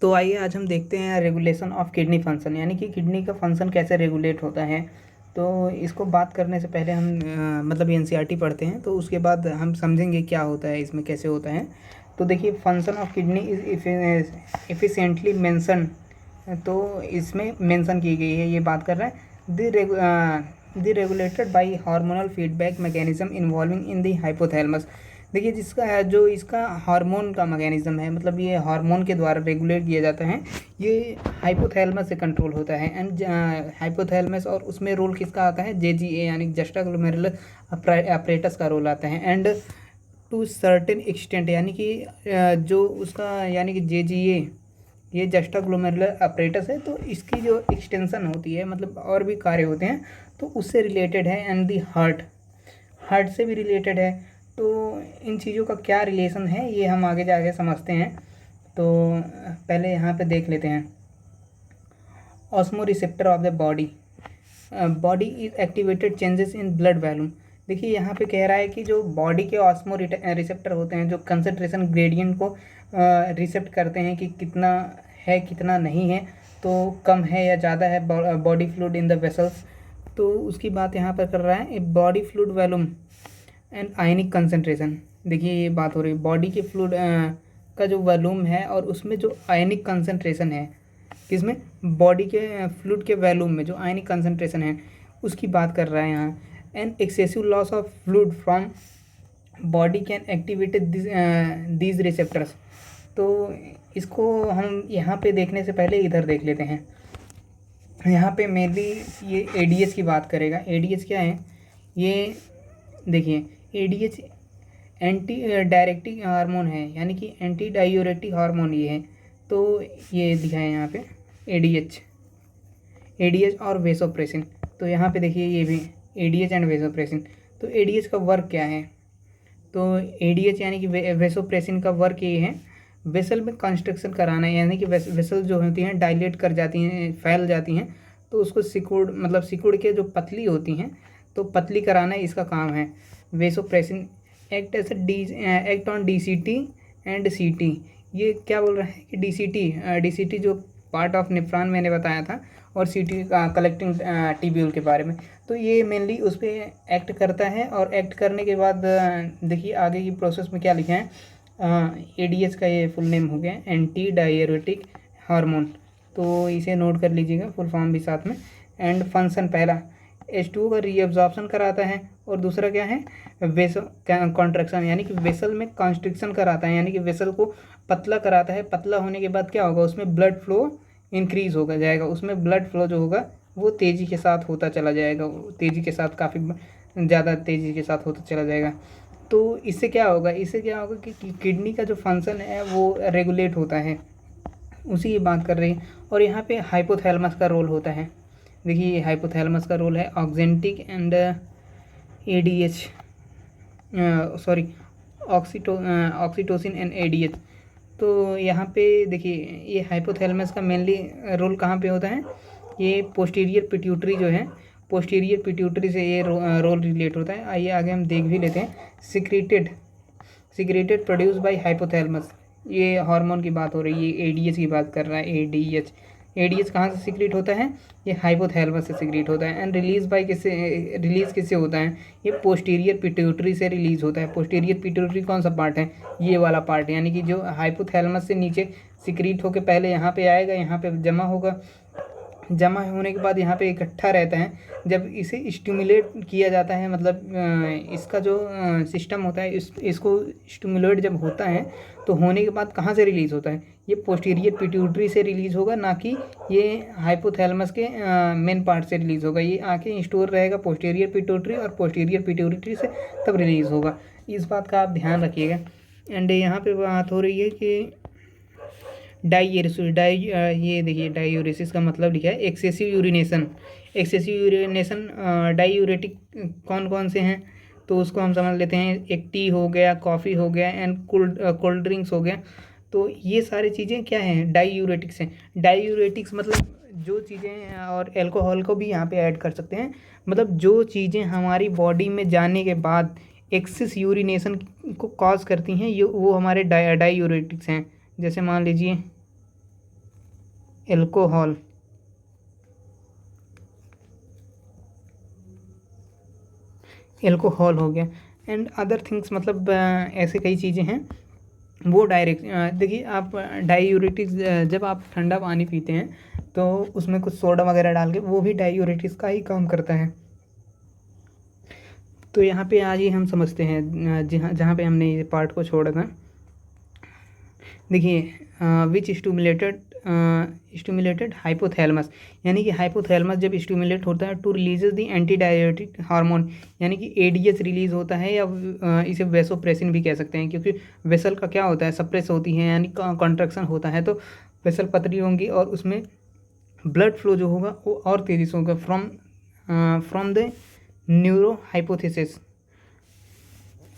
तो आइए आज हम देखते हैं रेगुलेशन ऑफ किडनी फंक्शन, यानी कि किडनी का फंक्शन कैसे रेगुलेट होता है। तो इसको बात करने से पहले हम मतलब एनसीईआरटी पढ़ते हैं, तो उसके बाद हम समझेंगे क्या होता है, इसमें कैसे होता है। तो देखिए, function of kidney is efficiently mention, तो इसमें मेंशन की गई है, ये बात कर रहा है the regulated by hormonal feedback mechanism involving in the hypothalamus. देखिए, जिसका जो इसका हार्मोन का मैकेनिज्म है, मतलब ये हार्मोन के द्वारा रेगुलेट किया जाता है, ये हाइपोथैलेमस से कंट्रोल होता है। एंड हाइपोथैलेमस, और उसमें रोल किसका आता है, जेजीए यानी जस्टाग्लोमेरुलर अपरेटस का रोल आता है। एंड टू सर्टेन एक्सटेंट, यानी कि जो उसका यानी कि जेजीए, ये जस्टाग्लोमेरुलर अपरेटस है, तो इसकी जो एक्सटेंशन होती है, मतलब और भी कार्य होते हैं, तो उससे रिलेटेड है। एंड दी हार्ट से भी रिलेटेड है। तो इन चीज़ों का क्या रिलेशन है, ये हम आगे जाके समझते हैं। तो पहले यहाँ पे देख लेते हैं। Osmo receptor of the body is activated changes in blood volume. देखिए, यहाँ पे कह रहा है कि जो बॉडी के ऑस्मो रिसेप्टर होते हैं, जो कंसंट्रेशन ग्रेडियंट को रिसेप्ट करते हैं कि कितना है कितना नहीं है, तो कम है या ज़्यादा है body fluid in the vessels, तो उसकी बात यहाँ पर कर रहा है। Body fluid volume and ionic concentration. देखिए, ये बात हो रही है बॉडी के फ्लूइड का जो वॉल्यूम है, और उसमें जो आयनिक कंसंट्रेशन है, किसमें, बॉडी के फ्लूइड के वॉल्यूम में जो आयनिक कंसंट्रेशन है, उसकी बात कर रहा है यहाँ। And excessive loss of fluid from body can activate these receptors. तो इसको हम यहाँ पे देखने से पहले इधर देख लेते हैं। यहाँ पे मेनली ये एडीएच की बात करेगा। एडीएच क्या है, ये देखिए, एडीएच एंटी डायरेक्टिक हार्मोन है, यानी कि एंटी डायूरेटिक हार्मोन ये है। तो ये दिखा है यहाँ पे एडीएच और वेसोप्रेसिन। तो यहाँ पे देखिए, ये भी एडीएच एंड वेसोप्रेसिन। तो एडीएच का वर्क क्या है, तो एडीएच यानी कि वेसोप्रेसिन का वर्क ये है, वेसल में कंस्ट्रक्शन कराना है, यानी कि वेसल जो होती हैं डायलेट कर जाती हैं, फैल जाती हैं, तो उसको सिकुड़ के जो पतली होती हैं, तो पतली कराना इसका काम है। Vasopressin act on DCT and सीटी। ये क्या बोल रहा है कि डीसीटी जो पार्ट ऑफ नेफ्रॉन मैंने बताया था, और सीटी कलेक्टिंग टिब्यूल के बारे में, तो ये मेनली उस पर एक्ट करता है। और एक्ट करने के बाद देखिए आगे की प्रोसेस में क्या लिखा है। एडीएच का ये फुल नेम हो गया एंटी डाययूरेटिक हार्मोन, तो इसे नोट कर लीजिएगा, फुल फॉर्म भी साथ में। एंड फंक्शन पहला H2 का रीअब्जॉर्प्शन कराता है, और दूसरा क्या है, वेसल कॉन्ट्रैक्शन, यानी कि वेसल में कॉन्स्ट्रिक्शन कराता है, यानी कि वेसल को पतला कराता है। पतला होने के बाद क्या होगा, उसमें ब्लड फ्लो इंक्रीज होगा जाएगा, उसमें ब्लड फ्लो जो होगा वो तेज़ी के साथ होता चला जाएगा, तेज़ी के साथ, काफ़ी ज़्यादा तेज़ी के साथ होता चला जाएगा। तो इससे क्या होगा, कि किडनी का जो फंक्शन है वो रेगुलेट होता है, उसी की बात कर रही है। और यहाँ पे हाइपोथैलेमस का रोल होता है। देखिए, हाइपोथैलेमस का रोल है oxyntic and ADH, sorry, oxytocin and ADH. तो यहाँ पे देखिए, ये हाइपोथैलेमस का मेनली रोल कहाँ पे होता है, ये पोस्टीरियर पिट्यूटरी जो है, पोस्टीरियर पिट्यूटरी से ये रोल रिलेट होता है। आइए आगे हम देख भी लेते हैं। सिक्रेटेड प्रोड्यूस बाय हाइपोथैलेमस, ये हार्मोन की बात हो रही है, एडीएच की बात कर रहा है। एडीएच कहाँ से सिक्रेट होता है, ये हाइपोथैलेमस से सिक्रेट होता है। एंड रिलीज किससे होता है, ये पोस्टीरियर पिट्यूटरी से रिलीज होता है। पोस्टीरियर पिट्यूटरी कौन सा पार्ट है, ये वाला पार्ट, यानी कि जो हाइपोथैलेमस से नीचे सिक्रीट होकर पहले यहाँ पे आएगा, यहाँ पे जमा होगा, जमा होने के बाद यहाँ पे इकट्ठा रहता है। जब इसे स्टिमुलेट किया जाता है, मतलब इसका जो सिस्टम होता है, इसको स्टिमुलेट जब होता है, तो होने के बाद कहाँ से रिलीज़ होता है, ये पोस्टीरियर पिट्यूटरी से रिलीज़ होगा, ना कि ये हाइपोथैलेमस के मेन पार्ट से रिलीज़ होगा। ये आके स्टोर रहेगा पोस्टीरियर पिट्यूटरी, और पोस्टीरियर पिट्यूटरी से तब रिलीज़ होगा। इस बात का आप ध्यान रखिएगा। एंड यहाँ पे बात हो रही है कि ये देखिए, डायूरेसिस का मतलब लिखा है एक्सेसिव यूरिनेशन। डायूरेटिक कौन कौन से हैं, तो उसको हम समझ लेते हैं। एक टी हो गया, कॉफ़ी हो गया, एंड कोल्ड ड्रिंक्स हो गया। तो ये सारी चीज़ें क्या हैं, डायूरेटिक्स हैं। डायूरेटिक्स मतलब जो चीज़ें, और अल्कोहल को भी यहाँ पे ऐड कर सकते हैं, मतलब जो चीज़ें हमारी बॉडी में जाने के बाद एक्सेस यूरिनेशन को कॉज करती हैं, ये वो हमारे डायूरेटिक्स हैं। जैसे मान लीजिए एल्कोहल, एल्कोहल हो गया एंड अदर थिंग्स, मतलब ऐसे कई चीज़ें हैं वो डायरेक्ट। देखिए आप डाईयूरेटिक्स, जब आप ठंडा पानी पीते हैं तो उसमें कुछ सोडा वगैरह डाल के, वो भी डाईयूरेटिक्स का ही काम करता है। तो यहाँ पे आज ही हम समझते हैं जहाँ जहाँ पे हमने ये पार्ट को छोड़ा था। देखिए विच स्टिमुलेटेड हाइपोथैलेमस, यानी कि हाइपोथैलेमस जब स्टिमुलेट होता है to releases the anti diuretic hormone, यानी कि एडीएच रिलीज होता है, या इसे वेसोप्रेसिन भी कह सकते हैं, क्योंकि वेसल का क्या होता है, सप्रेस होती है, यानी कॉन्ट्रैक्शन होता है, तो वेसल पतली होंगी और उसमें ब्लड फ्लो जो होगा वो और तेज़ी से होगा फ्रॉम द न्यूरो हाइपोथेसिस,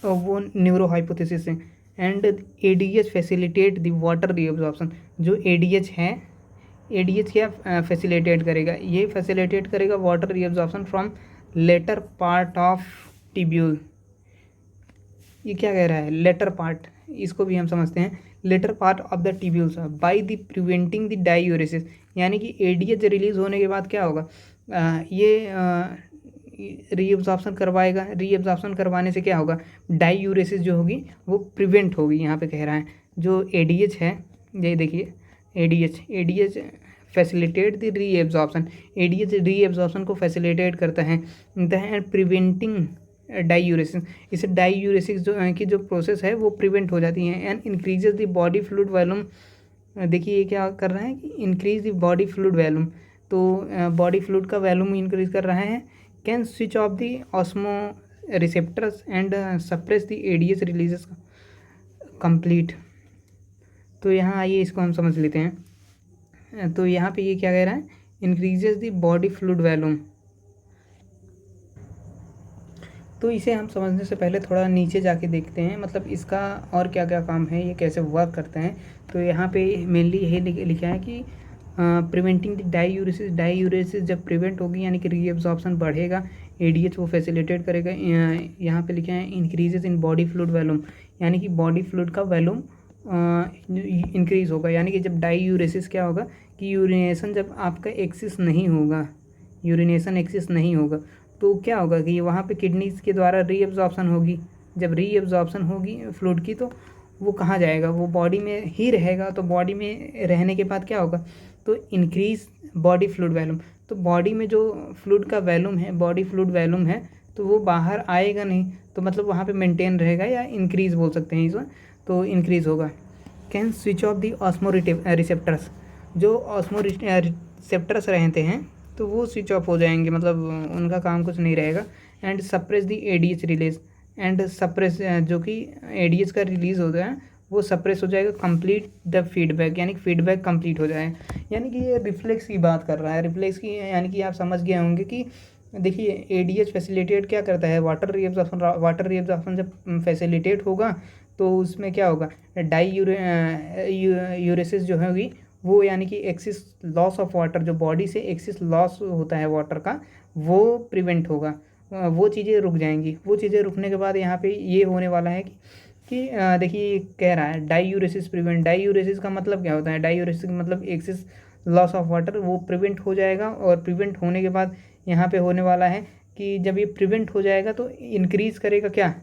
वो न्यूरो हाइपोथेसिस है। And ADH facilitate the water reabsorption, जो एडीएच है, एडीएच क्या फैसिलिटेट करेगा, ये फैसिलिटेट करेगा water reabsorption from latter part of tubule. ये क्या कह रहा है, लेटर पार्ट, इसको भी हम समझते हैं later part of the tubules by the preventing the diuresis, यानी कि एडीएच रिलीज होने के बाद क्या होगा, ये रीअब्जॉर्प्शन करवाएगा, रीअब्जॉर्प्शन करवाने से क्या होगा, डाईयूरेसिस जो होगी वो प्रिवेंट होगी। यहाँ पे कह रहा है जो एडीएच है, ये देखिए ADH facilitate the reabsorption, ADH reabsorption को फैसिलिटेट करता है द प्रिवेंटिंग डाईयूरेसिस, इससे डाईयूरेसिस की जो प्रोसेस है वो प्रिवेंट हो जाती है। And increases the body fluid volume, देखिए ये क्या कर रहा है कि increase the body fluid volume, तो बॉडी फ्लूइड का वॉल्यूम इंक्रीज कर रहा है। Can switch off the osmo receptors and suppress the ADH releases complete. तो यहाँ आइए इसको हम समझ लेते हैं। तो यहाँ पे ये क्या कह रहा है, increases the body fluid volume. तो इसे हम समझने से पहले थोड़ा नीचे जाके देखते हैं, मतलब इसका और क्या क्या काम है, ये कैसे वर्क करते हैं। तो यहाँ पे मेनली यही लिखा है कि प्रिवेंटिंग द डाईयूरेसिस, डाईयूरेसिस जब प्रिवेंट होगी यानी कि रीअब्जॉर्प्शन बढ़ेगा, एडीएच वो फैसिलिटेट करेगा। यहाँ पे लिखा है increases in body fluid volume, यानी कि बॉडी फ्लूइड का वॉल्यूम इंक्रीज़ होगा, यानी कि जब डाईयूरेसिस क्या होगा कि यूरिनेशन जब आपका एक्सिस नहीं होगा, यूरिनेशन एक्सिस नहीं होगा, तो क्या होगा कि वहाँ पे किडनीज के द्वारा रीअब्जॉर्प्शन होगी। जब रीअब्जॉर्प्शन होगी फ्लूइड की, तो वो कहाँ जाएगा, वो बॉडी में ही रहेगा। तो बॉडी में रहने के बाद क्या होगा, तो इंक्रीज बॉडी फ्लूइड वॉल्यूम, तो बॉडी में जो फ्लूइड का वॉल्यूम है, बॉडी फ्लूइड वॉल्यूम है, तो वो बाहर आएगा नहीं, तो मतलब वहाँ पे मेंटेन रहेगा, या इंक्रीज़ बोल सकते हैं इसमें, तो इंक्रीज़ होगा। Can switch of the osmo receptors, जो ऑस्मो रिसेप्टर्स रहते हैं तो वो स्विच ऑफ हो जाएंगे, मतलब उनका काम कुछ नहीं रहेगा। And suppress the ADH release, and suppress जो कि एडीएच का रिलीज़ होता है वो सप्रेस हो जाएगा। कंप्लीट द फीडबैक, यानी कि फीडबैक कंप्लीट हो जाए, यानी कि ये रिफ्लेक्स की बात कर रहा है, रिफ्लेक्स की, यानी कि आप समझ गए होंगे कि देखिए एडीएच फैसिलिटेट क्या करता है, वाटर रीअब्जॉर्प्शन, वाटर रीअब्जॉर्प्शन जब फैसिलिटेट होगा तो उसमें क्या होगा, यूरेसिस जो होगी वो, यानी कि एक्सिस लॉस ऑफ वाटर, जो बॉडी से एक्सिस लॉस होता है वाटर का, वो प्रिवेंट होगा, वो चीज़ें रुक जाएंगी। वो चीज़ें रुकने के बाद यहाँ पे ये होने वाला है कि देखिए कह रहा है डाईयूरेसिस प्रिवेंट, डाईयूरेसिस का मतलब क्या होता है, डाईयूरेसिस का मतलब एक्सिस लॉस ऑफ वाटर, वो प्रिवेंट हो जाएगा। और प्रिवेंट होने के बाद यहाँ पे होने वाला है कि जब ये प्रिवेंट हो जाएगा तो इंक्रीज़ करेगा क्या,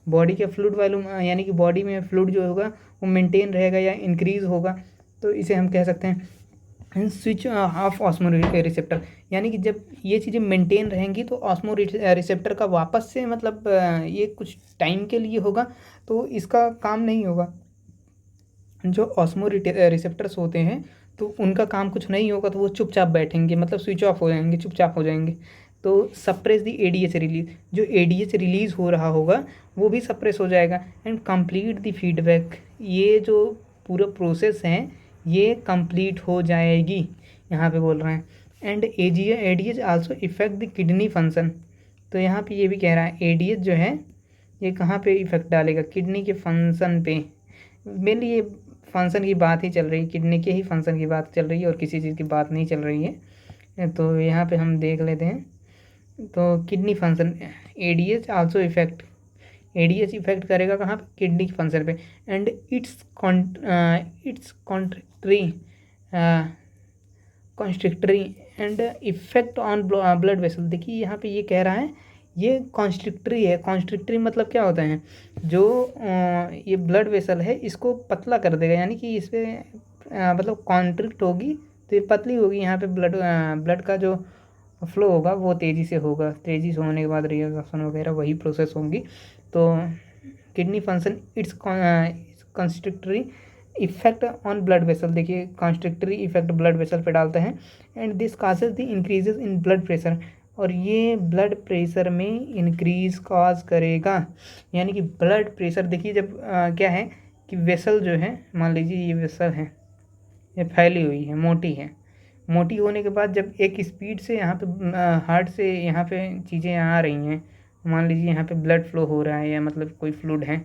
बॉडी के फ्लूइड वॉल्यूम, यानी कि बॉडी में फ्लूइड जो होगा वो मेंटेन रहेगा या इंक्रीज़ होगा। तो इसे हम कह सकते हैं स्विच ऑफ ऑस्मो रिसेप्टर, यानी कि जब ये चीज़ें मेंटेन रहेंगी तो ऑस्मो रिसेप्टर का वापस से, मतलब ये कुछ टाइम के लिए होगा तो इसका काम नहीं होगा। जो ऑस्मो रिसेप्टर्स होते हैं तो उनका काम कुछ नहीं होगा, तो वो चुपचाप बैठेंगे, मतलब स्विच ऑफ हो जाएंगे, चुपचाप हो जाएंगे। तो सप्रेस दी एडीएच रिलीज, जो एडीएच रिलीज़ हो रहा होगा वो भी सप्रेस हो जाएगा। एंड कंप्लीट दी फीडबैक, ये जो पूरा प्रोसेस है ये कंप्लीट हो जाएगी, यहाँ पे बोल रहे हैं। And ADH also effect the kidney function, तो यहाँ पे ये भी कह रहा है एडीएच जो है ये कहाँ पे इफेक्ट डालेगा, किडनी के फंक्शन पे। मेनली ये फंक्शन की बात ही चल रही है, किडनी के ही फंक्शन की बात चल रही है और किसी चीज़ की बात नहीं चल रही है। तो यहाँ पे हम देख लेते हैं, तो kidney function, ADH also effect, ADH effect करेगा कहाँ पे, किडनी फंक्शन पे। And it's contractory constrictory and effect on blood vessel. देखिए यहाँ पे ये कह रहा है ये कॉन्स्ट्रिक्टरी है। कॉन्स्ट्रिक्टरी मतलब क्या होता है, जो ये ब्लड वेसल है इसको पतला कर देगा, यानी कि इस पर मतलब कॉन्ट्रिक्ट होगी तो ये पतली होगी। यहाँ पे ब्लड का जो फ्लो होगा वो तेज़ी से होगा, तेज़ी से होने के बाद रिएक्शन वगैरह वही प्रोसेस होंगी। तो kidney function it's constrictory effect on blood vessel. देखिए कॉन्स्ट्रिक्टरी इफेक्ट ब्लड वेसल पे डालते हैं and this causes the increases in blood pressure, और ये ब्लड प्रेशर में इंक्रीज कॉज करेगा। यानी कि ब्लड प्रेशर देखिए जब क्या है कि वेसल जो है, मान लीजिए ये वेसल है, ये फैली हुई है, मोटी है, मोटी होने के बाद जब एक स्पीड से यहाँ पे हार्ट से यहाँ पे चीज़ें आ रही हैं, मान लीजिए यहाँ पे ब्लड फ्लो हो रहा है या मतलब कोई फ्लूइड है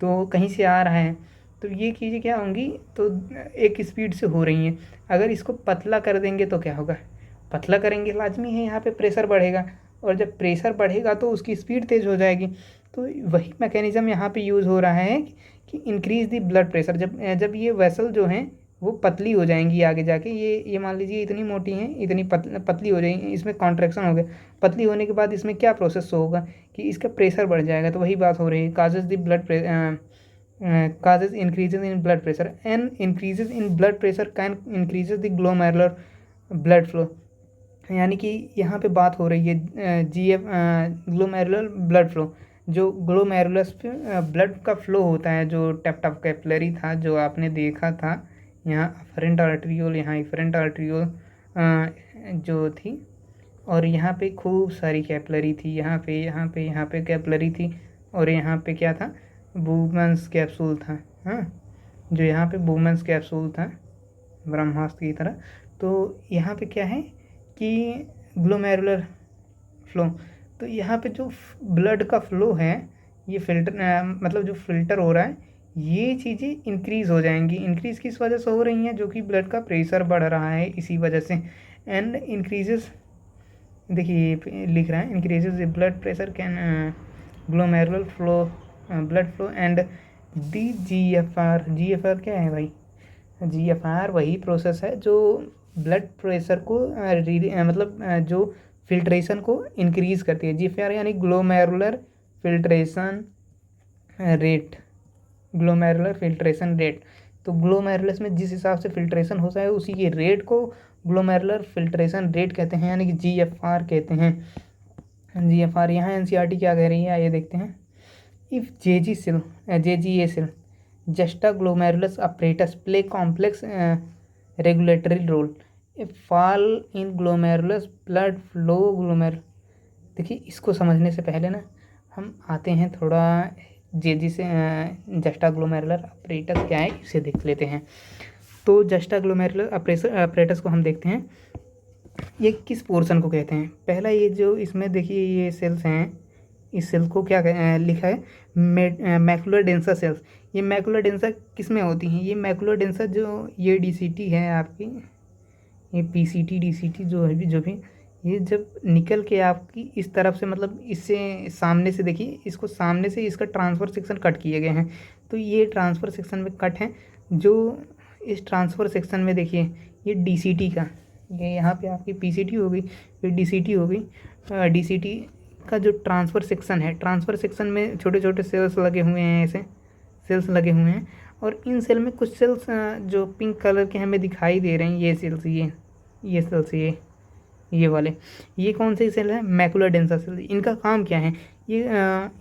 तो कहीं से आ रहा है, तो ये चीज़ें क्या होंगी, तो एक स्पीड से हो रही हैं। अगर इसको पतला कर देंगे तो क्या होगा, पतला करेंगे लाजमी है यहाँ पे प्रेशर बढ़ेगा, और जब प्रेशर बढ़ेगा तो उसकी स्पीड तेज़ हो जाएगी। तो वही मैकेनिज़्म यहाँ पे यूज़ हो रहा है कि इंक्रीज़ द ब्लड प्रेशर। जब ये वेसल जो हैं वो पतली हो जाएंगी आगे जाके, ये मान लीजिए इतनी मोटी हैं, इतनी पतली हो जाएंगी, इसमें कॉन्ट्रैक्शन हो गया। पतली होने के बाद इसमें क्या प्रोसेस होगा कि इसका प्रेशर बढ़ जाएगा। तो वही बात हो रही है, causes the blood causes increases in blood pressure and increases in blood pressure can increases the glomerular blood flow। यानी कि यहाँ पे बात हो रही है GF ग्लोमेरुलर ब्लड फ्लो। जो ग्लोमेरुलस पे ब्लड का फ्लो होता है, जो टप कैपिलरी था जो आपने देखा था, यहाँ अफरेंट आर्टरियोल, यहाँ इफरेंट आर्टरियोल जो थी, और यहाँ पे खूब सारी कैपिलरी थी, यहाँ पे कैपिलरी थी, और यहाँ पे क्या था, बूमन्स कैप्सूल था। हाँ, जो यहाँ पे बूमन्स कैप्सूल था ब्रह्मास्त्र की तरह। तो यहाँ पे क्या है कि ग्लोमेरुलर फ्लो, तो यहाँ पे जो ब्लड का फ्लो है ये मतलब जो फिल्टर हो रहा है, ये चीज़ें इंक्रीज़ हो जाएंगी। इंक्रीज़ किस वजह से हो रही हैं, जो कि ब्लड का प्रेशर बढ़ रहा है इसी वजह से। एंड इंक्रीजेस, देखिए लिख रहा है increases blood pressure can glomerular flow blood flow and the GFR क्या है भाई, GFR वही प्रोसेस है जो ब्लड प्रेशर को मतलब जो फिल्ट्रेशन को इंक्रीज़ करती है। GFR यानी glomerular filtration rate, glomerular filtration rate. तो ग्लोमेरुलस में जिस हिसाब से फिल्ट्रेशन होता है उसी के रेट को ग्लोमेरुलर फिल्ट्रेशन रेट कहते हैं, यानी कि GFR कहते हैं। GFR यहाँ NCERT क्या कह रही है आइए देखते हैं। If JGA cell juxtaglomerulus apparatus play complex regulatory role, a fall in glomerulus blood flow देखिए इसको समझने से पहले ना हम आते हैं थोड़ा JG से जस्टाग्लोमेरुलर अपरेटस क्या है इसे देख लेते हैं। तो जस्टाग्लोमेरुलर अपरेटस को हम देखते हैं, ये किस पोर्शन को कहते हैं। पहला ये जो इसमें देखिए ये सेल्स हैं, इस सेल को क्या लिखा है मैकुलर डेंसा सेल्स। ये मैकुलर डेंसा किस में होती हैं, ये मैकुलर डेंसा जो ये DCT है आपकी, ये PCT DCT जो भी ये जब निकल के आपकी इस तरफ से, मतलब इससे सामने से देखिए, इसको सामने से इसका ट्रांसफ़र सेक्शन कट किए गए हैं। तो ये ट्रांसफ़र सेक्शन में कट हैं, जो इस ट्रांसफ़र सेक्शन में देखिए ये DCT का, ये यहाँ पे आपकी PCT हो गई, फिर DCT हो गई। DCT का जो ट्रांसफ़र सेक्शन है, ट्रांसफ़र सेक्शन में छोटे छोटे सेल्स लगे हुए हैं, ऐसे सेल्स लगे हुए हैं, और इन सेल में कुछ सेल्स जो पिंक कलर के हमें दिखाई दे रहे हैं, ये सेल्स, ये सेल्स, ये वाले, ये कौन से सेल है, मैकुलर डेंसा सेल। इनका काम क्या है, ये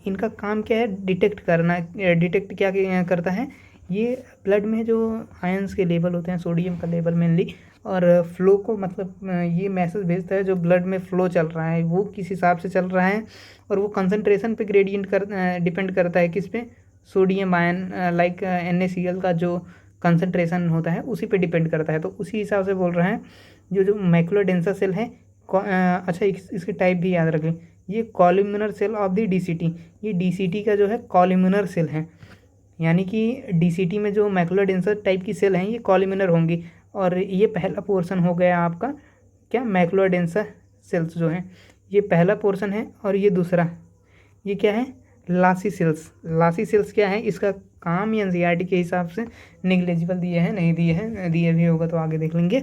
इनका काम क्या है, डिटेक्ट करना। डिटेक्ट क्या करता है, ये ब्लड में जो आयंस के लेवल होते हैं, सोडियम का लेवल मेनली, और फ्लो को, मतलब ये मैसेज भेजता है जो ब्लड में फ़्लो चल रहा है वो किस हिसाब से चल रहा है, और वो कंसंट्रेशन पे डिपेंड करता है, किस पे, सोडियम आयन लाइक NaCl का जो कंसंट्रेशन होता है उसी पे डिपेंड करता है। तो उसी हिसाब से बोल रहे हैं जो मैकुलर डेंसा सेल है। अच्छा इसके टाइप भी याद रखें, ये कॉलम्युनर सेल ऑफ द DCT, ये DCT का जो है कॉलम्युनर सेल है, यानी कि DCT में जो मैकुलर डेंसा टाइप की सेल हैं ये कॉलम्युनर होंगी। और ये पहला पोर्शन हो गया आपका क्या, मैकुलर डेंसा सेल्स जो हैं, ये पहला पोर्शन है। और ये दूसरा, ये क्या है, लासी सेल्स। लासी सेल्स क्या है, इसका काम NCERT के हिसाब से निग्लेजिबल दिए हैं, नहीं दिए हैं, दिए भी होगा तो आगे देख लेंगे।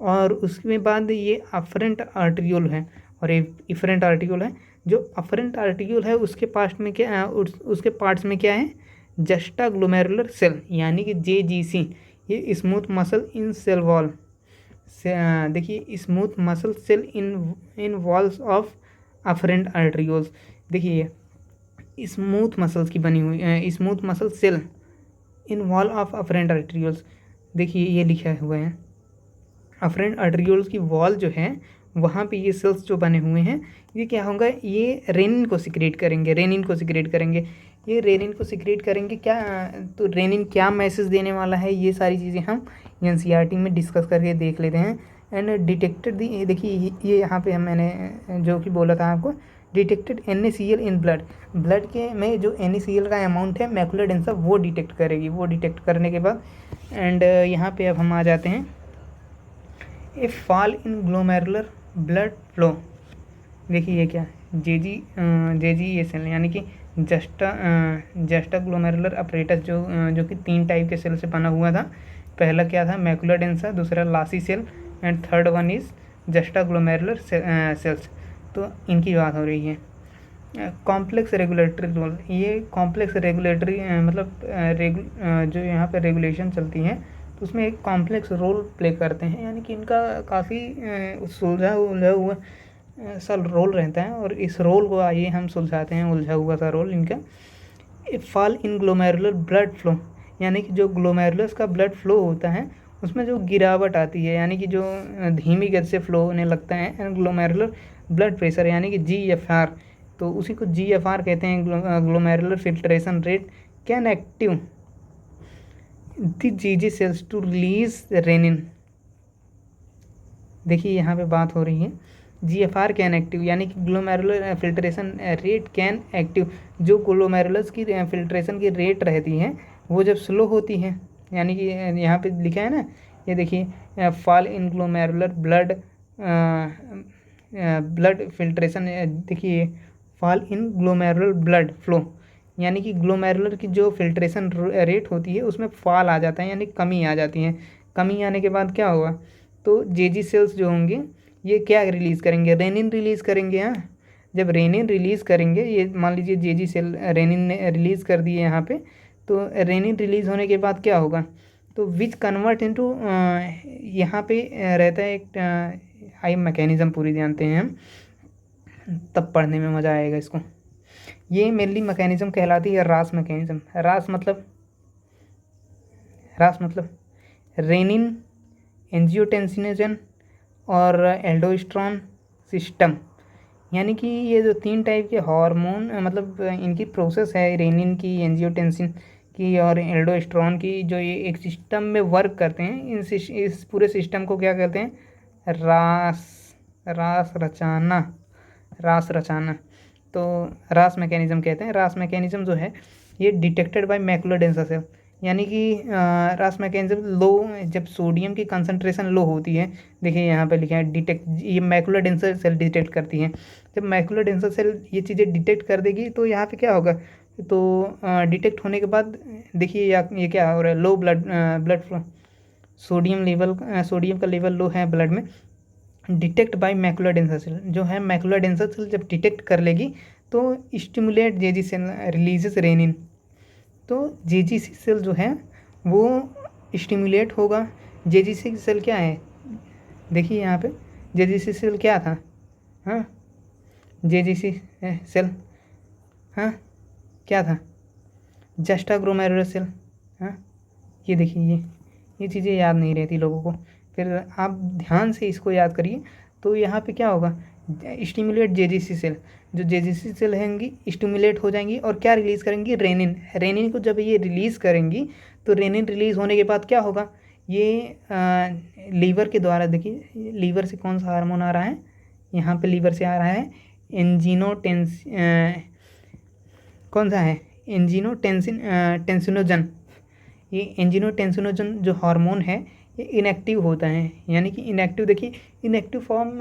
और उसके बाद ये अफरेंट आर्टिक्यूल है और इफरेंट आर्टिक्यूल है। जो अफरेंट आर्टिक्यूल है उसके पार्ट्स में क्या उसके पार्ट्स में क्या है, जस्टा ग्लोमेरुलर सेल यानी कि JGC। ये smooth muscle in cell wall से देखिए smooth muscle cell in walls of afferent arterioles. देखिए स्मूथ मसल्स की बनी हुई smooth muscle cell in wall of afferent arterioles. देखिए ये लिखा हुआ है अफरेंट आर्टिक्यूल्स की वॉल जो है वहाँ पे ये सेल्स जो बने हुए हैं ये क्या होगा, ये रेनिन को सिक्रेट करेंगे। ये रेनिन को सिक्रेट करेंगे क्या, तो रेनिन क्या मैसेज देने वाला है ये सारी चीज़ें हम NCERT में डिस्कस करके देख लेते हैं। एंड डिटेक्टेड दी, देखिए ये यहाँ पे मैंने जो कि बोला था आपको, डिटेक्टेड NaCl इन ब्लड के में जो NaCl का अमाउंट है मैकुलर डेंसा वो डिटेक्ट करेगी। वो डिटेक्ट करने के बाद एंड यहाँ पे अब हम आ जाते हैं a fall in glomerular blood flow. देखिए ये क्या है, JGA यानी कि जस्टा ग्लोमेरुलर अपरेटस जो कि 3 टाइप के सेल से बना हुआ था। पहला क्या था, मैकुलर डेंसा, दूसरा lacis cell and third one is juxtaglomerular cells. तो इनकी बात हो रही है। कॉम्प्लेक्स रेगुलेटरी रोल, ये कॉम्प्लेक्स रेगुलेटरी जो यहाँ पे रेगुलेशन चलती हैं तो उसमें एक कॉम्प्लेक्स रोल प्ले करते हैं, यानी कि इनका काफ़ी उलझा हुआ सा रोल रहता है। और इस रोल को आइए हम सुलझाते हैं, उलझा हुआ सा रोल इनका। Fall in glomerular blood flow, यानी कि जो ग्लोमेरुलस का ब्लड फ्लो होता है उसमें जो गिरावट आती है, यानी कि जो धीमी गति से फ्लो होने लगता है। एंड ग्लोमेरुलर ब्लड प्रेशर यानी कि GFR, तो उसी को GFR कहते हैं, glomerular filtration rate can active the GG cells to release renin. देखिए यहाँ पे बात हो रही है GFR कैन एक्टिव, यानी कि glomerular filtration rate can active. जो ग्लोमेरुलस की फिल्ट्रेशन की रेट रहती है वो जब स्लो होती है, यानी कि यहाँ पे लिखा है ना, ये देखिए fall in glomerular blood filtration, देखिए fall in glomerular blood flow, यानी कि ग्लोमेरुलर की जो फिल्ट्रेशन रेट होती है उसमें फॉल आ जाता है, यानी कमी आ जाती है। कमी आने के बाद क्या होगा, तो JG सेल्स जो होंगे ये क्या रिलीज़ करेंगे, रेनिन रिलीज़ करेंगे। हाँ, जब रेनिन रिलीज़ करेंगे, ये मान लीजिए JG सेल रेनिन ने रिलीज़ कर दिए यहाँ पे, तो रेनिन रिलीज़ होने के बाद क्या होगा, तो विच कन्वर्ट इनटू, यहाँ पे रहता है एक आई मैकेनिज़्म, पूरी जानते हैं हम, तब पढ़ने में मज़ा आएगा इसको। ये मेनली मैकेनिज़्म कहलाती है रास मैकेनिज़्म। रास मतलब रेनिन, एंजियोटेंसिनोजन और एल्डोस्टेरोन सिस्टम, यानी कि ये जो 3 टाइप के हार्मोन, मतलब इनकी प्रोसेस है, रेनिन की, एंजियोटेंसिन की और एल्डोस्टेरोन की, जो ये एक सिस्टम में वर्क करते हैं। इस पूरे सिस्टम को क्या कहते हैं, रास रचाना। तो रास मैकेनिज़्म कहते हैं। रास मैकेनिज़्म जो है ये detected by macula densa cell, यानी कि रास मैकेनिज़्म लो, जब सोडियम की कंसंट्रेशन लो होती है, देखिए यहाँ पे लिखा है डिटेक्ट, ये मैकुलर डेंसा सेल डिटेक्ट करती है। जब मैकुलर डेंसा सेल ये चीज़ें डिटेक्ट कर देगी तो यहाँ पे क्या होगा, तो डिटेक्ट होने के बाद देखिए ये क्या हो रहा है, लो ब्लड फ्लो, सोडियम का लेवल लो है ब्लड में। Detect by macula densa cell, जो है मैकुलर डेंसा सेल जब डिटेक्ट कर लेगी तो stimulate JG cell releases renin. तो JGC सेल जो है वो स्टिमुलेट होगा। JGC सेल क्या है, देखिए यहाँ पे JGC सेल क्या था, हाँ JGC सेल, हाँ क्या था, जस्टा ग्लोमेरुलर सेल। हाँ ये देखिए ये चीज़ें याद नहीं रहती लोगों को, फिर आप ध्यान से इसको याद करिए। तो यहाँ पे क्या होगा, स्टिमुलेट JGC सेल, जो JGC सेल हैंगी स्टिमुलेट हो जाएंगी और क्या रिलीज़ करेंगी, रेनिन को जब ये रिलीज़ करेंगी तो रेनिन रिलीज़ होने के बाद क्या होगा, ये लीवर के द्वारा, देखिए लीवर से कौन सा हार्मोन आ रहा है, यहाँ पे लीवर से आ रहा है कौन सा है, टेंसिनोजन। ये एंजियोटेंसिनोजन जो हार्मोन है ये इनएक्टिव होता है, यानी कि इनएक्टिव, देखिए इनएक्टिव फॉर्म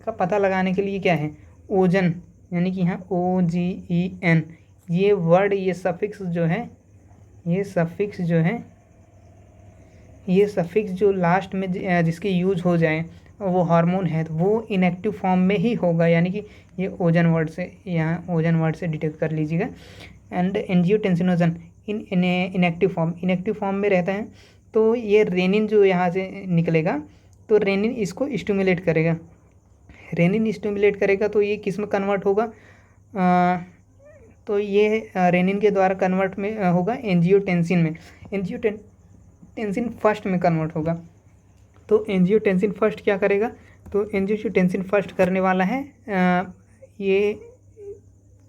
का पता लगाने के लिए क्या है, ओजन, यानी कि यहाँ OGEN, ये वर्ड, ये सफिक्स जो है ये सफिक्स जो लास्ट में जिसके यूज हो जाए वो हार्मोन है तो वो इनएक्टिव फॉर्म में ही होगा, यानी कि ये ओजन वर्ड से, यहाँ ओजन वर्ड से डिटेक्ट कर लीजिएगा। एंड एंजियोटेंसिनोजन इनएक्टिव फॉर्म में रहता है, तो ये रेनिन जो यहाँ से निकलेगा तो रेनिन इसको स्टिमुलेट करेगा। तो ये किस में कन्वर्ट होगा, तो ये रेनिन के द्वारा कन्वर्ट में होगा एंजियोटेंसिन में। एंजियोटेंसिन फर्स्ट में कन्वर्ट होगा। तो एंजियोटेंसिन फर्स्ट क्या करेगा, तो एंजियोटेंसिन फर्स्ट करने वाला है, ये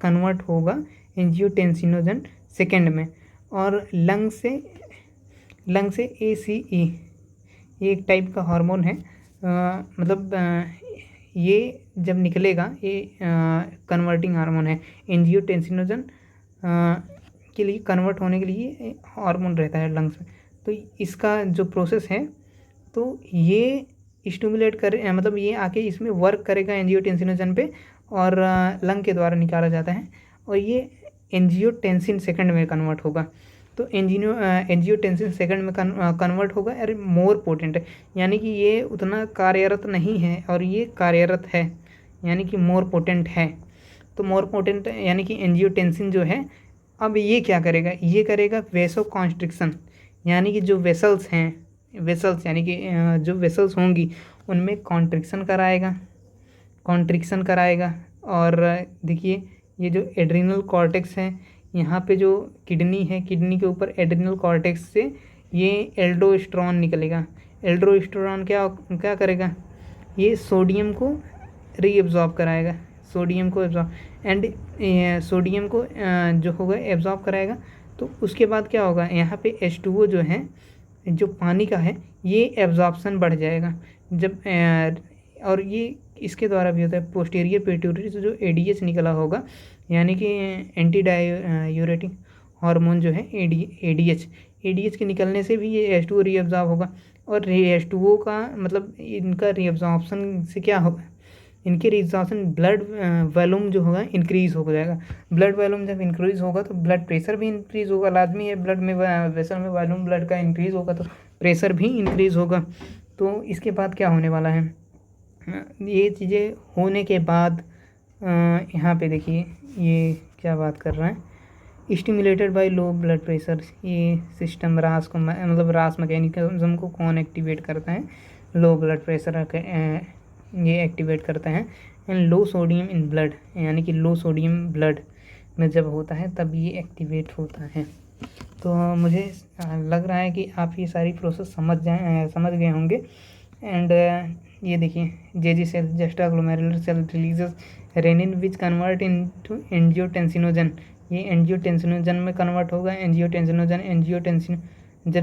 कन्वर्ट होगा एंजियोटेंसिनोजन सेकेंड में। और लंग से ACE, ये एक टाइप का हार्मोन है, ये जब निकलेगा ये कन्वर्टिंग हार्मोन है। एंजियोटेंसिनोजन के लिए कन्वर्ट होने के लिए हार्मोन रहता है लंग्स में। तो इसका जो प्रोसेस है तो ये स्टिमुलेट कर ये आके इसमें वर्क करेगा एंजियोटेंसिनोजन पे, और लंग के द्वारा निकाला जाता है, और ये एंजियोटेंसिन सेकंड में कन्वर्ट होगा। तो एंजियोटेंसिन सेकंड में कन्वर्ट होगा और मोर पोटेंट है, यानी कि ये उतना कार्यरत नहीं है और ये कार्यरत है, यानी कि मोर पोटेंट है। तो मोर पोटेंट यानी कि एंजियोटेंसिन जो है, अब ये क्या करेगा, ये करेगा वेसो कॉन्स्ट्रिक्शन, यानी कि जो वेसल्स यानी कि जो वेसल्स होंगी उनमें कॉन्ट्रिक्शन कराएगा। और देखिए ये जो एड्रिनल कॉर्टेक्स है, यहाँ पे जो किडनी है, किडनी के ऊपर एड्रिनल कॉर्टेक्स से ये एल्डोस्टेरोन निकलेगा। एल्डोस्टेरोन क्या करेगा, ये सोडियम को रीअब्जॉर्ब कराएगा, सोडियम को जो होगा एब्जॉर्ब कराएगा। तो उसके बाद क्या होगा, यहाँ पे H2O जो है, जो पानी का है, ये एब्जॉर्प्शन बढ़ जाएगा जब और ये इसके द्वारा भी होता है। पोस्टीरियर पिट्यूटरी से जो ADH निकला होगा, यानी कि एंटी डायूरेटिक हार्मोन जो है ADH के निकलने से भी ये H2O रीअब्जॉर्ब होगा। और H2O का इनका रीअब्जॉर्प्शन से क्या होगा, इनके रीअब्जॉर्प्शन ब्लड वॉल्यूम जो होगा इंक्रीज़ हो जाएगा। ब्लड वॉल्यूम जब इंक्रीज़ होगा तो ब्लड प्रेशर भी इंक्रीज़ होगा, लाजमी है। ब्लड में वेसल में वॉल्यूम ब्लड का इंक्रीज़ होगा तो प्रेशर भी इंक्रीज़ होगा। तो इसके बाद क्या होने वाला है, ये चीज़ें होने के बाद यहाँ पे देखिए ये क्या बात कर रहा है, stimulated by low blood pressure. ये सिस्टम रास मैकेनिज्म को कौन एक्टिवेट करता है, लो ब्लड प्रेशर ये एक्टिवेट करता है। And low sodium in blood, यानी कि लो सोडियम ब्लड में जब होता है तब ये एक्टिवेट होता है। तो मुझे लग रहा है कि आप ये सारी प्रोसेस समझ गए होंगे। एंड ये देखिए JG cell, juxtaglomerular cell releases renin which convert into angiotensinogen. ये एंजियोटेंसिनोजन में कन्वर्ट होगा, एंजियोटेंसिनोजन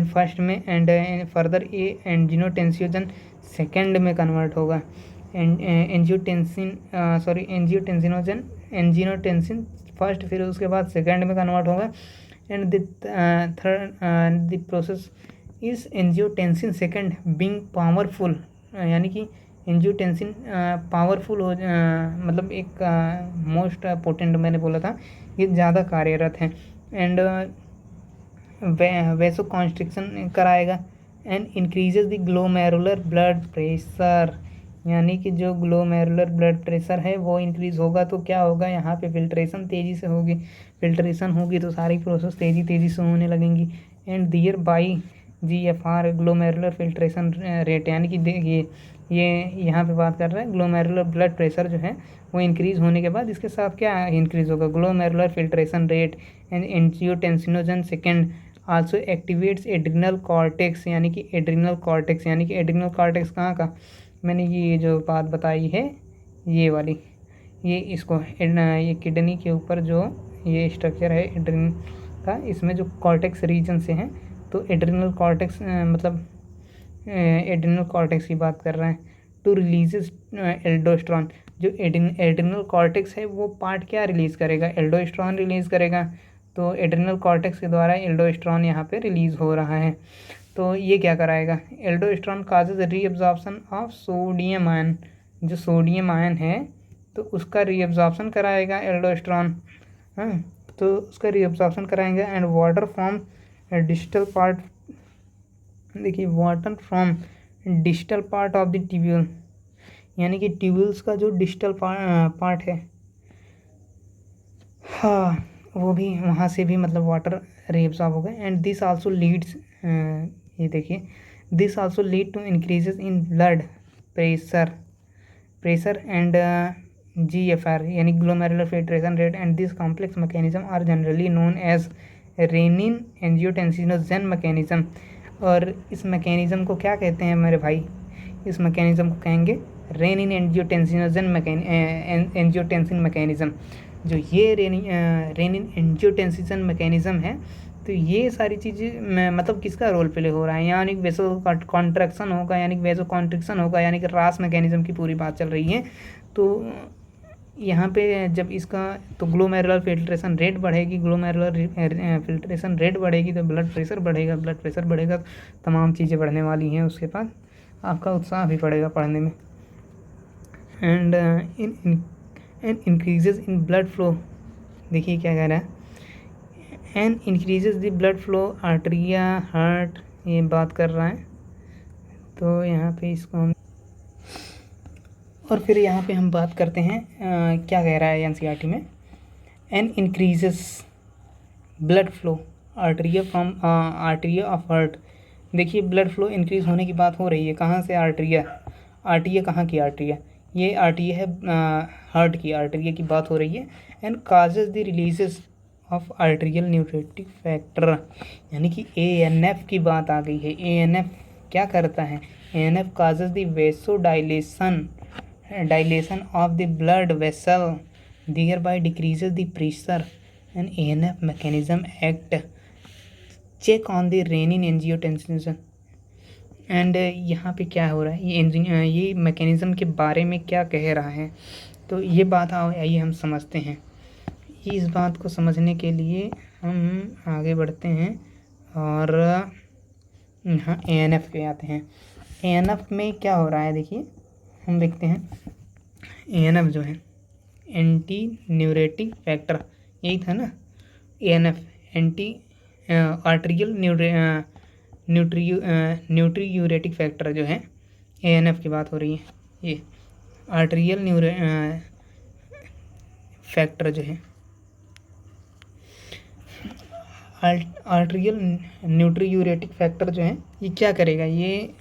फर्स्ट में, एंड फर्दर ये एंजियोटेंसिनोजन सेकंड में कन्वर्ट होगा। एंजियोटेंसिन फर्स्ट, फिर उसके बाद सेकंड में कन्वर्ट होगा। And the process is angiotensin second being powerful, यानी कि एंजियोटेंसिन पावरफुल हो एक मोस्ट पोटेंट मैंने बोला था, ये ज़्यादा कार्यरत है। एंड वेसो कॉन्स्ट्रिक्शन कराएगा and increases the glomerular blood pressure, यानी कि जो ग्लोमेरुलर ब्लड प्रेशर है वो इंक्रीज़ होगा तो क्या होगा, यहाँ पे फिल्ट्रेशन तेज़ी से होगी। फिल्ट्रेशन होगी तो सारी प्रोसेस तेज़ी से होने लगेंगी। And thereby GFR glomerular filtration rate, यानी कि देखिए ये यहाँ पे बात कर रहा है ग्लोमेरुलर ब्लड प्रेशर जो है वो इंक्रीज़ होने के बाद इसके साथ क्या इंक्रीज़ होगा, glomerular filtration rate. And angiotensinogen second also activates adrenal cortex, यानी कि एड्रिनल कॉर्टेक्स कहाँ का, मैंने ये जो बात बताई है ये वाली, ये किडनी के ऊपर जो ये स्ट्रक्चर है एड्रिनल का, इसमें जो कॉर्टेक्स रीजन से हैं, तो एड्रिनल कॉर्टेक्स एड्रिनल कॉर्टेक्स की बात कर रहे हैं। टू रिलीजेस एल्डोस्टेरोन, जो एड्रिनल कॉर्टेक्स है वो पार्ट क्या रिलीज़ करेगा, एल्डोस्टेरोन रिलीज़ करेगा। तो एड्रिनल कॉर्टेक्स के द्वारा एल्डोस्टेरोन यहाँ पे रिलीज़ हो रहा है। तो ये क्या कराएगा, aldosterone causes reabsorption of sodium ion, जो सोडियम आयन है तो उसका रीअब्जॉर्प्शन कराएगा एल्डोस्टेरोन, तो उसका रीअब्जॉर्प्शन कराएंगे। And water form distal part देखिए water from distal part of the tubule, यानी कि ट्यूब्यूल्स का जो डिस्टल पार्ट है, हाँ, वो भी वहाँ से भी मतलब वाटर रीअब्सॉर्ब होगा। एंड दिस आल्सो लीड्स, ये देखिए, this also lead to increases in blood pressure and GFR यानी glomerular filtration rate, and this complex mechanism are generally known as renin angiotensinogen mechanism. और इस मैकेनिज्म को क्या कहते हैं मेरे भाई? इस मैकेनिज्म को कहेंगे रेनिन एंजियोटेंसिन मैकेनिज्म। जो ये रेनिन एंजियोटेंसिन मैकेनिज्म है, तो ये सारी चीज़ें मतलब किसका रोल प्ले हो रहा है? यानी कि वेसो कॉन्ट्रैक्शन होगा, यानी कि वेसो कॉन्ट्रिक्शन होगा, यानी कि रास मैकेनिज्म की पूरी बात चल रही है। तो यहाँ पे जब इसका तो ग्लोमेरुलर फिल्ट्रेशन रेट बढ़ेगी, ग्लोमेरुलर फिल्ट्रेशन रेट बढ़ेगी तो ब्लड प्रेशर बढ़ेगा, ब्लड प्रेशर बढ़ेगा तो तमाम चीज़ें बढ़ने वाली हैं। उसके बाद आपका उत्साह भी बढ़ेगा पढ़ने में। And increases in blood flow, देखिए क्या कह रहा है, and increases the blood flow arteria heart, ये बात कर रहा है। तो यहाँ पे इसको हम और फिर यहाँ पे हम बात करते हैं क्या कह रहा है एनसीईआरटी में, and increases blood flow arteria from arteria of heart. देखिए ब्लड फ्लो इंक्रीज होने की बात हो रही है, कहाँ से? आर्टरिया। आर्टरिया कहाँ की आर्टरिया? ये आर्टरिया है हार्ट की आर्टरिया की बात हो रही है। And causes the releases of arterial nutritive factor, यानी कि ANF की बात आ गई है। ANF क्या करता है? ANF causes the वेसो dilation of the blood vessel, thereby decreases the pressure, and ANF mechanism act check on the renin angiotensin। And यहाँ पे क्या हो रहा है, ये मैकेनिज़्म के बारे में क्या कह रहा है, तो ये बात आइए हम समझते हैं। इस बात को समझने के लिए हम आगे बढ़ते हैं और यहाँ ANF पे आते हैं। ANF में क्या हो रहा है, देखिए हम देखते हैं। ANF जो है एंटी न्यूरेटिक फैक्टर, यही था ना? ANF एंटी आर्टरियल न्यूट्रियूरेटिक फैक्टर जो है, ANF की बात हो रही है। ये आर्टरियल फैक्टर जो है, आर्टरियल न्यूट्रियूरेटिक फैक्टर जो है, ये क्या करेगा? ये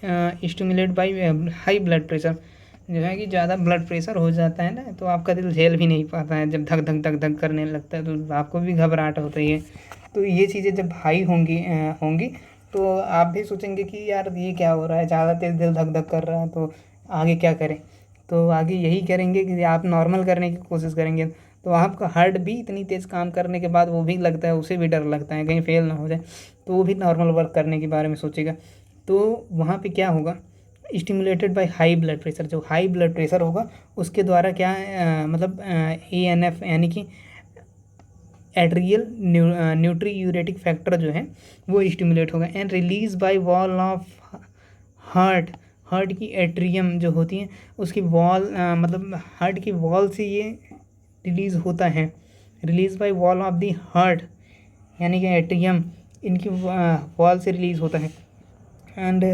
stimulate by high blood pressure, जो है कि ज़्यादा ब्लड प्रेशर हो जाता है ना, तो आपका दिल झेल भी नहीं पाता है। जब धक धक धक धक करने लगता है तो आपको भी घबराहट होती है। तो ये चीज़ें जब हाई होंगी तो आप भी सोचेंगे कि यार ये क्या हो रहा है, ज़्यादा तेज़ दिल धक धक कर रहा है, तो आगे क्या करें? तो आगे यही करेंगे कि आप नॉर्मल करने की कोशिश करेंगे। तो आपका हार्ट भी इतनी तेज़ काम करने के बाद वो भी लगता है, उसे भी डर लगता है कहीं फेल ना हो जाए, तो वो भी नॉर्मल वर्क करने के बारे में सोचेगा। तो वहाँ पे क्या होगा? Stimulated by high blood pressure, जो हाई ब्लड प्रेशर होगा उसके द्वारा क्या मतलब ANF यानी कि एट्रियल न्यूट्रियूरेटिक फैक्टर जो है वो स्टिमुलेट होगा। And release by wall of heart की एट्रियम जो होती है उसकी वॉल, मतलब हार्ट की वॉल से ये रिलीज़ होता है। Release by wall of the heart यानी कि एट्रियम, इनकी वॉल से रिलीज़ होता है। एंड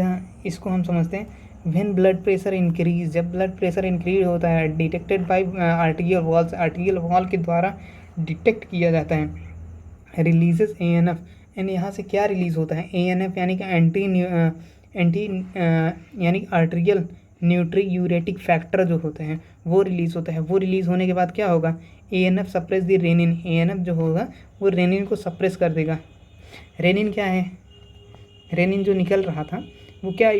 इसको हम समझते हैं व्हेन ब्लड प्रेशर इंक्रीज, जब ब्लड प्रेशर इंक्रीज होता है, detected by arterial walls, arterial wall के द्वारा डिटेक्ट किया जाता है। रिलीजेस ANF, एंड यहाँ से क्या रिलीज़ होता है? ANF यानी कि एंटी यानी कि आर्टरियल न्यूट्रियूरेटिक फैक्टर जो होते हैं वो रिलीज़ होता है। वो रिलीज़ होने के बाद क्या होगा? ANF suppress the renin, ANF जो होगा वो रेनिन को सप्रेस कर देगा। रेनिन क्या है? रेनिन जो निकल रहा था वो क्या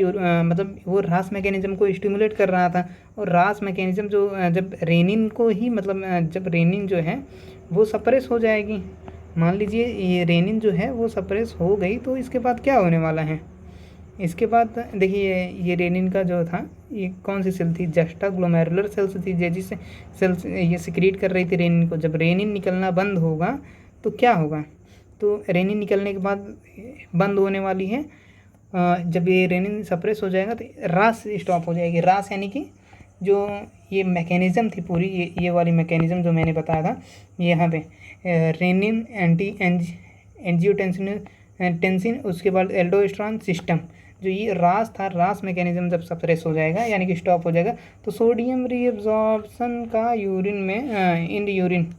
मतलब वो रास मैकेनिज्म को स्टिमुलेट कर रहा था। और रास मैकेनिज्म जो जब रेनिन को ही मतलब जब रेनिन जो है वो सप्रेस हो जाएगी, मान लीजिए ये रेनिन जो है वो सप्रेस हो गई, तो इसके बाद क्या होने वाला है? इसके बाद देखिए ये रेनिन का जो था, ये कौन सी सेल थी? जस्टा ग्लोमेरुलर सेल्स थी, जिससे सेल्स ये सिक्रीट कर रही थी रेनिन को। जब रेनिन निकलना बंद होगा तो क्या होगा? तो रेनिन निकलने के बाद बंद होने वाली है, जब ये रेनिन सप्रेस हो जाएगा तो रास स्टॉप हो जाएगी। रास यानी कि जो ये मैकेनिज़्म थी पूरी, ये वाली मैकेनिज़्म जो मैंने बताया था, यहाँ पे रेनिन एंटी एंजियोटेंसिन, उसके बाद एल्डोस्टेरोन सिस्टम जो ये रास था, रास मैकेनिज्म जब सप्रेस हो जाएगा यानी कि स्टॉप हो जाएगा, तो सोडियम रीअब्जॉर्प्शन का यूरिन में इन यूरिन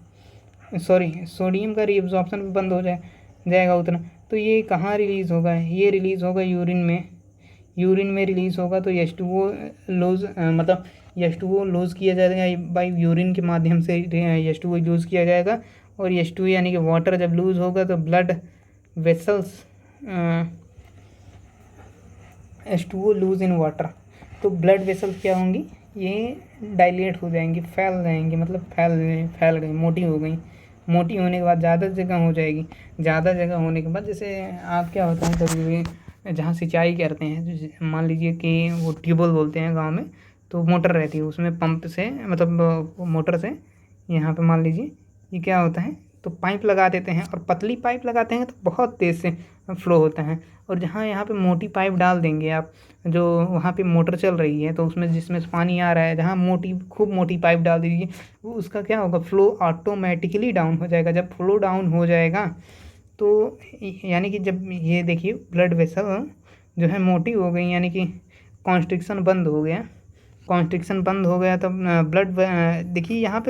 सोडियम का रीअब्जॉर्प्शन बंद हो जाएगा उतना। तो ये कहाँ रिलीज़ होगा? ये रिलीज़ होगा यूरिन में रिलीज़ होगा। तो H2O लूज़ मतलब H2O लूज़ किया जाएगा बाई यूरिन के माध्यम से, H2O लूज़ किया जाएगा। और H2O यानी कि वाटर जब लूज़ होगा तो blood vessels H2O lose in water, तो ब्लड वेसल्स क्या होंगी? ये डायलेट हो जाएंगी, फैल जाएंगी, मतलब फैल गई, मोटी हो गई। मोटी होने के बाद ज़्यादा जगह हो जाएगी। ज़्यादा जगह होने के बाद जैसे आप क्या होता है कभी भी जहाँ सिंचाई करते हैं, मान लीजिए कि वो ट्यूबवेल बोलते हैं गांव में, तो मोटर रहती है उसमें, पंप से मतलब मोटर से यहाँ पे मान लीजिए ये क्या होता है, तो पाइप लगा देते हैं और पतली पाइप लगाते हैं तो बहुत तेज़ से फ्लो होता है। और जहाँ यहाँ पे मोटी पाइप डाल देंगे आप, जो वहाँ पे मोटर चल रही है तो उसमें जिसमें से पानी आ रहा है, जहाँ खूब मोटी पाइप डाल दीजिए, वो उसका क्या होगा, फ्लो ऑटोमेटिकली डाउन हो जाएगा। जब फ्लो डाउन हो जाएगा तो यानी कि जब ये देखिए ब्लड वेसल जो है मोटी हो गई, यानी कि कॉन्स्ट्रिक्शन बंद हो गया। तब ब्लड देखिए यहाँ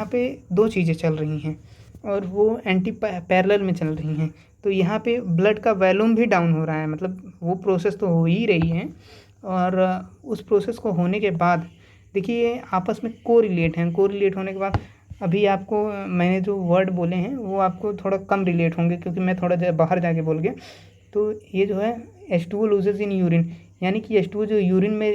पे दो चीज़ें चल रही हैं और वो एंटी पैरेलल में चल रही हैं। तो यहाँ पे ब्लड का वॉल्यूम भी डाउन हो रहा है, मतलब वो प्रोसेस तो हो ही रही है। और उस प्रोसेस को होने के बाद देखिए आपस में कोरिलेट होने के बाद अभी आपको मैंने जो वर्ड बोले हैं वो आपको थोड़ा कम रिलेट होंगे, क्योंकि मैं थोड़ा बाहर जाके बोल गया। तो ये जो है H2O लूजेस इन यूरिन, यानी कि H2O जो यूरिन में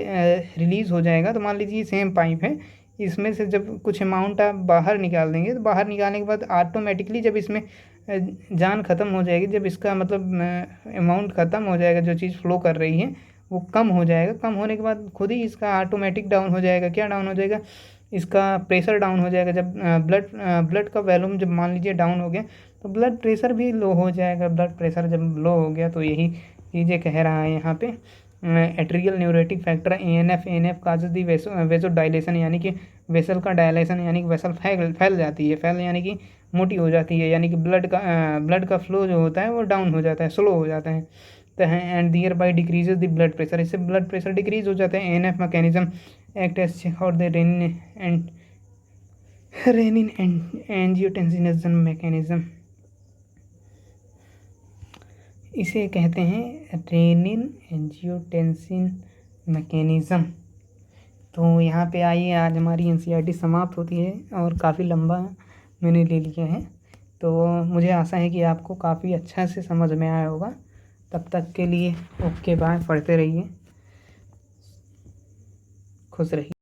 रिलीज़ हो जाएगा। तो मान लीजिए सेम पाइप है, इसमें से जब कुछ अमाउंट आप बाहर निकाल देंगे, तो बाहर निकालने के बाद ऑटोमेटिकली जब इसमें जान ख़त्म हो जाएगी, जब इसका मतलब अमाउंट ख़त्म हो जाएगा, जो चीज़ फ्लो कर रही है वो कम हो जाएगा। कम होने के बाद खुद ही इसका ऑटोमेटिक डाउन हो जाएगा। क्या डाउन हो जाएगा? इसका प्रेशर डाउन हो जाएगा। जब ब्लड का वॉल्यूम जब मान लीजिए डाउन हो गया तो ब्लड प्रेशर भी लो हो जाएगा। ब्लड प्रेशर जब लो हो गया तो यही चीज़ें कह रहा है यहाँ पे, atrial natriuretic factor ANF causes the vasodilation, यानी कि वेसल का डायलेशन, यानी कि वेसल फैल जाती है, फैल यानी कि मोटी हो जाती है, यानी कि ब्लड का फ्लो जो होता है वो डाउन हो जाता है, स्लो हो जाता है। तो and thereby decreases the blood pressure, इससे ब्लड प्रेशर डिक्रीज हो जाता है। ANF mechanism act as check out the renin angiotensin mechanism, इसे कहते हैं रेनिन एंजियोटेंसिन मैकेनिज़्म। तो यहाँ पे आइए, आज हमारी NCERT समाप्त होती है और काफ़ी लंबा मैंने ले लिया है। तो मुझे आशा है कि आपको काफ़ी अच्छा से समझ में आया होगा। तब तक के लिए ओके बाय, पढ़ते रहिए, खुश रहिए।